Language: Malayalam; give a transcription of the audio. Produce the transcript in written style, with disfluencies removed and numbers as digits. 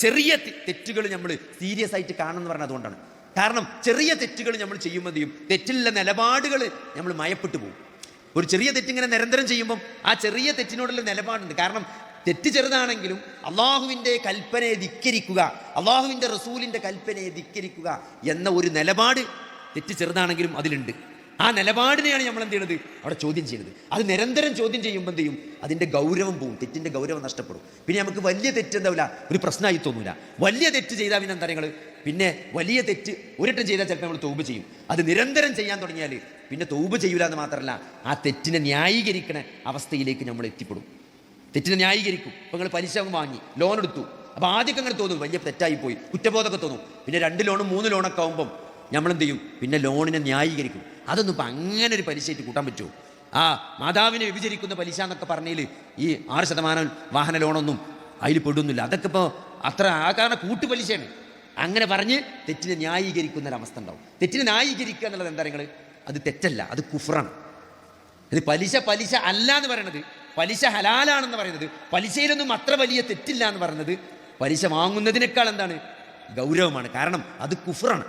ചെറിയ തെറ്റുകൾ നമ്മൾ സീരിയസ് ആയിട്ട് കാണുമെന്ന് പറഞ്ഞത് അതുകൊണ്ടാണ്. കാരണം ചെറിയ തെറ്റുകൾ നമ്മൾ ചെയ്യുമ്പോഴേയും തെറ്റിലുള്ള നിലപാടുകൾ നമ്മൾ മയപ്പെട്ടു പോകും. ഒരു ചെറിയ തെറ്റിങ്ങനെ നിരന്തരം ചെയ്യുമ്പം ആ ചെറിയ തെറ്റിനോടുള്ള നിലപാടുണ്ട്. കാരണം തെറ്റ് ചെറുതാണെങ്കിലും അള്ളാഹുവിൻ്റെ കൽപ്പനയെ ധിക്കരിക്കുക, അള്ളാഹുവിൻ്റെ റസൂലിൻ്റെ കൽപ്പനയെ ധിക്കരിക്കുക എന്ന ഒരു നിലപാട് തെറ്റ് ചെറുതാണെങ്കിലും അതിലുണ്ട്. ആ നിലപാടിനെയാണ് നമ്മൾ എന്ത് ചെയ്യുന്നത്, അവിടെ ചോദ്യം ചെയ്യുന്നത്. അത് നിരന്തരം ചോദ്യം ചെയ്യുമ്പോൾ എന്ത് ചെയ്യും, അതിൻ്റെ ഗൗരവം പോവും, തെറ്റിൻ്റെ ഗൗരവം നഷ്ടപ്പെടും. പിന്നെ നമുക്ക് വലിയ തെറ്റ് എന്താവില്ല, ഒരു പ്രശ്നമായി തോന്നൂല. വലിയ തെറ്റ് ചെയ്താൽ പിന്നെ എന്താ നിങ്ങൾ, പിന്നെ വലിയ തെറ്റ് ഒരിട്ടം ചെയ്താൽ ചിലപ്പോൾ നമ്മൾ തൗബ ചെയ്യും. അത് നിരന്തരം ചെയ്യാൻ തുടങ്ങിയാൽ പിന്നെ തൗബ ചെയ്യൂല എന്ന് മാത്രമല്ല, ആ തെറ്റിനെ ന്യായീകരിക്കുന്ന അവസ്ഥയിലേക്ക് നമ്മൾ എത്തിപ്പെടും. തെറ്റിനെ ന്യായീകരിക്കും. ഇപ്പോൾ നിങ്ങൾ പലിശ വാങ്ങി ലോൺ എടുത്തു, അപ്പോൾ ആദ്യമൊക്കെ അങ്ങനെ തോന്നും വലിയ തെറ്റായിപ്പോയി, കുറ്റബോധമൊക്കെ തോന്നും. പിന്നെ 2 ലോണും 3 ലോണൊക്കെ ആകുമ്പം നമ്മളെന്ത് ചെയ്യും, പിന്നെ ലോണിനെ ന്യായീകരിക്കും. അതൊന്നും ഇപ്പം അങ്ങനെ ഒരു പലിശയായിട്ട് കൂട്ടാൻ പറ്റുമോ? ആ മാതാവിനെ വ്യഭിചരിക്കുന്ന പലിശ എന്നൊക്കെ പറഞ്ഞതിൽ ഈ 6% വാഹന ലോണൊന്നും അതിൽ പെടുന്നില്ല. അതൊക്കെ ഇപ്പോൾ അത്ര ആ കാരണം കൂട്ടുപലിശയാണ്. അങ്ങനെ പറഞ്ഞ് തെറ്റിനെ ന്യായീകരിക്കുന്ന ഒരവസ്ഥ ഉണ്ടാവും. തെറ്റിനെ ന്യായീകരിക്കുക എന്നുള്ളത് എന്താ നിങ്ങൾ, അത് തെറ്റല്ല, അത് കുഫ്റാണ്. ഇത് പലിശ അല്ല എന്ന് പറയണത്, പലിശ ഹലാലാണെന്ന് പറയുന്നത്, പലിശയിലൊന്നും അത്ര വലിയ തെറ്റില്ല എന്ന് പറയുന്നത് പലിശ വാങ്ങുന്നതിനേക്കാൾ എന്താണ്, ഗൗരവമാണ്. കാരണം അത് കുഫ്റാണ്.